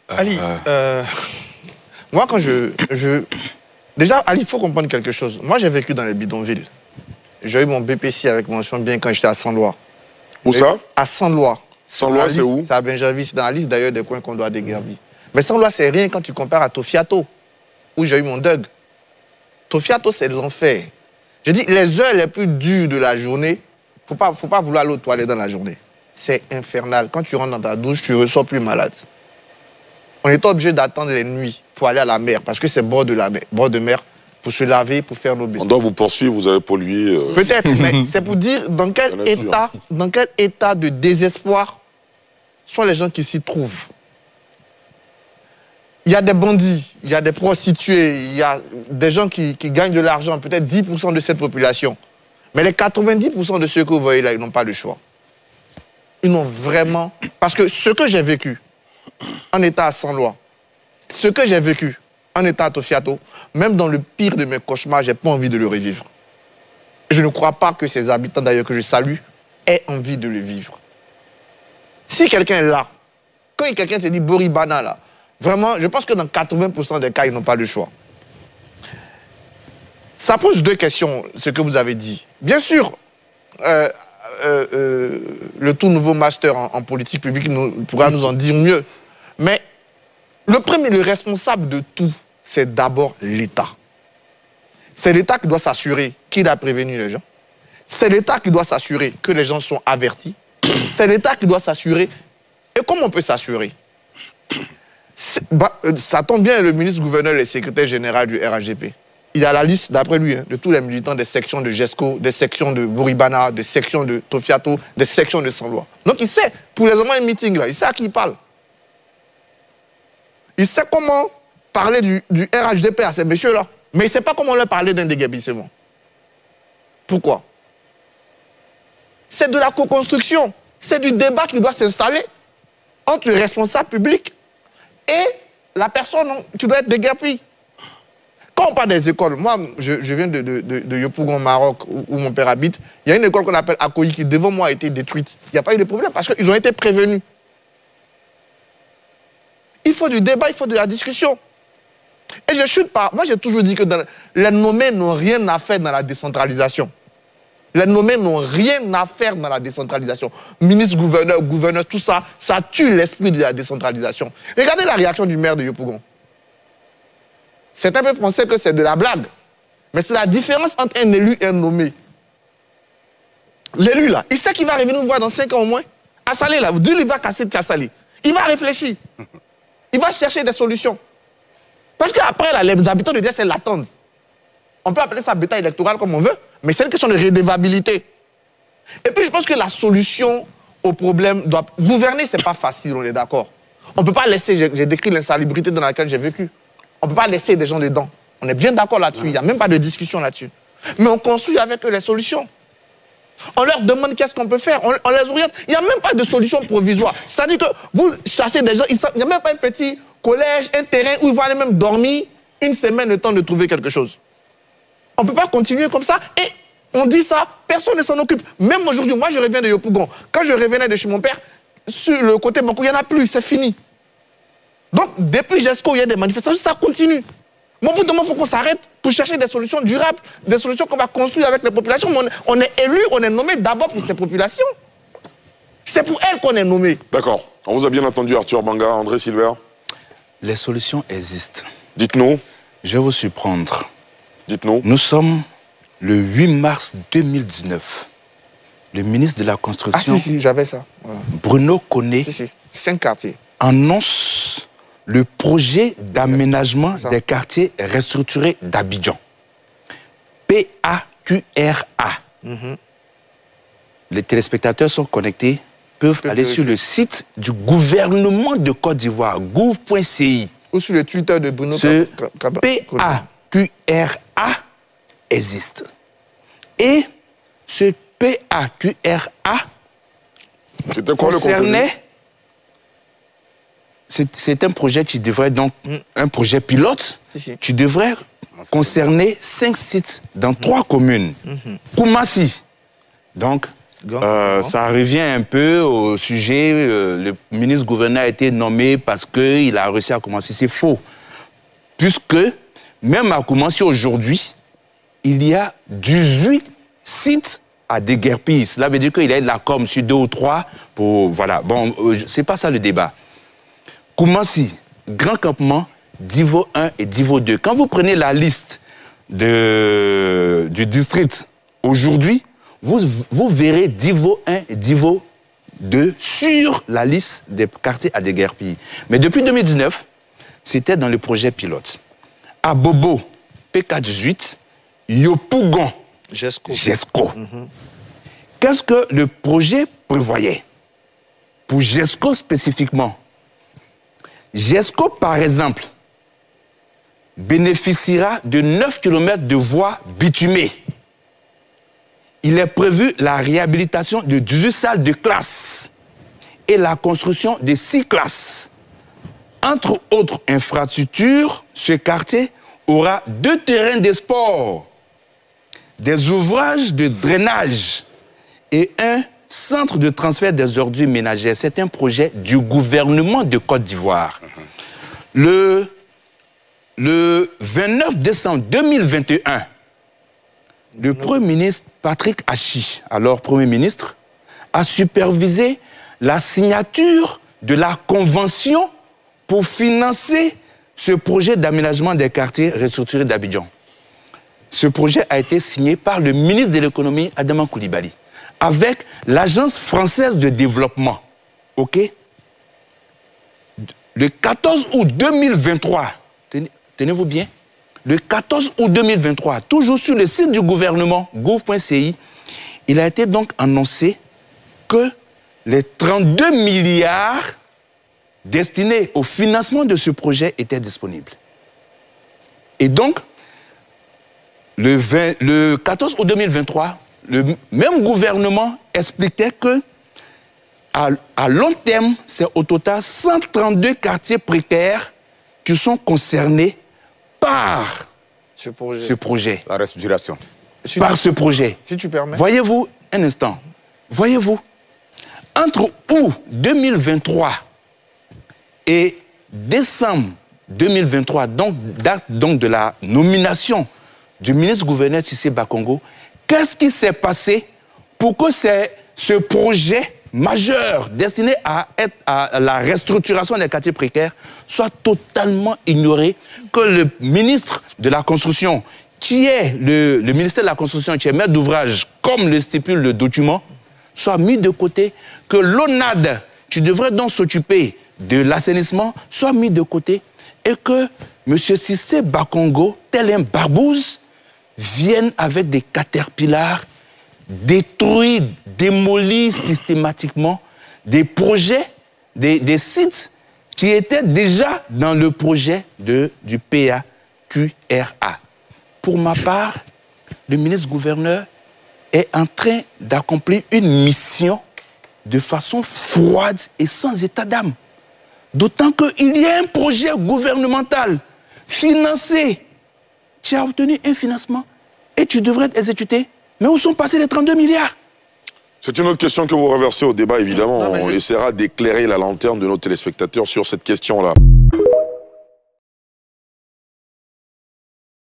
Ali, moi quand Déjà, Ali, il faut comprendre quelque chose. Moi, j'ai vécu dans les bidonvilles. J'ai eu mon BPC avec mention bien quand j'étais à Saint-Lois. Où ça? À Saint-Lois. Saint-Lois, c'est où? C'est à Benjavi, c'est dans la liste d'ailleurs des coins qu'on doit déguerpir. Mais Saint-Lois, c'est rien quand tu compares à Tofiato, où j'ai eu mon Doug. Tofiato, c'est l'enfer. Je dis, les heures les plus dures de la journée, faut pas vouloir aller aux toilettes dans la journée. C'est infernal. Quand tu rentres dans ta douche, tu ressors plus malade. On est obligé d'attendre les nuits pour aller à la mer, parce que c'est bord de mer, pour se laver, pour faire nos bains. On doit vous poursuivre, vous avez pollué. Peut-être, mais c'est pour dire dans quel état de désespoir sont les gens qui s'y trouvent. Il y a des bandits, il y a des prostituées, il y a des gens qui gagnent de l'argent, peut-être 10% de cette population. Mais les 90% de ceux que vous voyez là, ils n'ont pas le choix. Ils n'ont vraiment... Parce que ce que j'ai vécu en état à Saint-Lois, ce que j'ai vécu en état à Tofiato, même dans le pire de mes cauchemars, je n'ai pas envie de le revivre. Je ne crois pas que ces habitants, d'ailleurs, que je salue, aient envie de le vivre. Si quelqu'un est là, quand quelqu'un se dit Boribana, là, vraiment, je pense que dans 80% des cas, ils n'ont pas le choix. Ça pose deux questions, ce que vous avez dit. Bien sûr, le tout nouveau master en politique publique pourra nous en dire mieux. Mais le responsable de tout, c'est d'abord l'État. C'est l'État qui doit s'assurer qu'il a prévenu les gens. C'est l'État qui doit s'assurer que les gens sont avertis. C'est l'État qui doit s'assurer. Et comment on peut s'assurer? Ça tombe bien, le ministre-gouverneur et le secrétaire général du RHDP. Il y a la liste, d'après lui, de tous les militants des sections de GESCO, des sections de Boribana, des sections de Tofiato, des sections de Saint-Lois. Donc il sait, pour les moments de meeting, là, il sait à qui il parle. Il sait comment parler du RHDP à ces messieurs-là. Mais il ne sait pas comment leur parler d'un déguerpissement. Pourquoi? C'est de la co-construction. C'est du débat qui doit s'installer entre le responsable public et la personne qui doit être déguerpie. Quand on parle des écoles, moi, je viens de Yopougon, Maroc, où mon père habite. Il y a une école qu'on appelle Akoyi qui, devant moi, a été détruite. Il n'y a pas eu de problème parce qu'ils ont été prévenus. Il faut du débat, il faut de la discussion. Et je chute pas. Moi, j'ai toujours dit que les nommés n'ont rien à faire dans la décentralisation. Les nommés n'ont rien à faire dans la décentralisation. Ministre, gouverneur, tout ça, ça tue l'esprit de la décentralisation. Regardez la réaction du maire de Yopougon. Certains peuvent penser que c'est de la blague. Mais c'est la différence entre un élu et un nommé. L'élu, là, il sait qu'il va revenir nous voir dans 5 ans au moins. À Salé, là, Dieu lui va casser de Salé. Il va réfléchir. Il va chercher des solutions. Parce qu'après, là, les habitants de dire c'est l'attente. On peut appeler ça bêta électoral comme on veut, mais c'est une question de redevabilité. Et puis, je pense que la solution au problème doit... Gouverner, c'est pas facile, on est d'accord. On ne peut pas laisser... J'ai décrit l'insalubrité dans laquelle j'ai vécu. On ne peut pas laisser des gens dedans. On est bien d'accord là-dessus. Il n'y a même pas de discussion là-dessus. Mais on construit avec eux les solutions. On leur demande qu'est-ce qu'on peut faire. On les oriente. Il n'y a même pas de solution provisoire. C'est-à-dire que vous chassez des gens, il n'y a même pas un petit collège, un terrain où ils vont aller même dormir une semaine le temps de trouver quelque chose. On ne peut pas continuer comme ça. Et on dit ça, personne ne s'en occupe. Même aujourd'hui, moi je reviens de Yopougon. Quand je revenais de chez mon père, sur le côté Banco, il n'y en a plus, c'est fini. Donc, depuis GESCO, il y a des manifestations, ça continue. Mais au bout d'un moment, il faut qu'on s'arrête pour chercher des solutions durables, des solutions qu'on va construire avec les populations. Mais on est élu, on est nommé d'abord pour ces populations. C'est pour elles qu'on est nommé. D'accord. On vous a bien entendu, Arthur Banga, André Silver. Les solutions existent. Dites-nous. Je vais vous surprendre. Dites-nous. Nous sommes le 8 mars 2019. Le ministre de la Construction... Ah si, j'avais ça. Voilà. Bruno Koné... Si, 5 quartiers. Annonce le projet d'aménagement des quartiers restructurés d'Abidjan. PAQRA. Les téléspectateurs sont connectés, peuvent aller sur le site du gouvernement de Côte d'Ivoire, gouv.ci. Ou sur le Twitter de Bruno. Ce PAQRA existe. Et ce PAQRA concernait... C'est un projet qui devrait donc, un projet pilote, qui devrait concerner 5 sites dans 3 communes. Koumassi, donc Ça revient un peu au sujet, le ministre-gouverneur a été nommé parce qu'il a réussi à commencer. C'est faux. Puisque, même à commencer aujourd'hui, il y a 18 sites à déguerpir. Cela veut dire qu'il y a de la com sur 2 ou 3 pour... Voilà. Bon, c'est pas ça le débat. Koumassi, Grand Campement, Divo 1 et Divo 2. Quand vous prenez la liste du district aujourd'hui, vous verrez Divo 1 et Divo 2 sur la liste des quartiers à déguerpir. Mais depuis 2019, c'était dans le projet pilote. À Bobo, PK18, Yopougon, GESCO. Qu'est-ce que le projet prévoyait? Pour GESCO spécifiquement. GESCO, par exemple, bénéficiera de 9 km de voies bitumées. Il est prévu la réhabilitation de 18 salles de classe et la construction de 6 classes. Entre autres infrastructures, ce quartier aura 2 terrains de sport, des ouvrages de drainage et un centre de transfert des ordures ménagères. C'est un projet du gouvernement de Côte d'Ivoire. Le 29 décembre 2021, le Premier ministre Patrick Achi, alors Premier ministre, a supervisé la signature de la convention pour financer ce projet d'aménagement des quartiers restructurés d'Abidjan. Ce projet a été signé par le ministre de l'économie, Adama Coulibaly, avec l'Agence française de développement. OK? Le 14 août 2023, tenez-vous bien, le 14 août 2023, toujours sur le site du gouvernement, gouv.ci, il a été donc annoncé que les 32 milliards destinés au financement de ce projet étaient disponibles. Et donc, le 14 août 2023, le même gouvernement expliquait que à long terme, c'est au total 132 quartiers précaires qui sont concernés par ce projet. La respiration. Par ce projet. Si tu permets. Voyez-vous, un instant, voyez-vous, entre août 2023 et décembre 2023, donc date donc de la nomination du ministre-gouverneur Cissé Bakongo, qu'est-ce qui s'est passé pour que ce projet majeur destiné à la restructuration des quartiers précaires soit totalement ignoré, que le ministre de la Construction, qui est le ministère de la Construction, qui est maître d'ouvrage, comme le stipule le document, soit mis de côté, que l'ONAD, qui devrait donc s'occuper de l'assainissement, soit mis de côté, et que M. Cissé Bakongo, tel un barbouze, vienne avec des caterpillars, détruire, démolir systématiquement des projets, des sites qui étaient déjà dans le projet du PAQRA. Pour ma part, le ministre-gouverneur est en train d'accomplir une mission de façon froide et sans état d'âme. D'autant qu'il y a un projet gouvernemental financé. Tu as obtenu un financement et tu devrais être exécuté. Mais où sont passés les 32 milliards? C'est une autre question que vous reversez au débat, évidemment. On essaiera d'éclairer la lanterne de nos téléspectateurs sur cette question-là.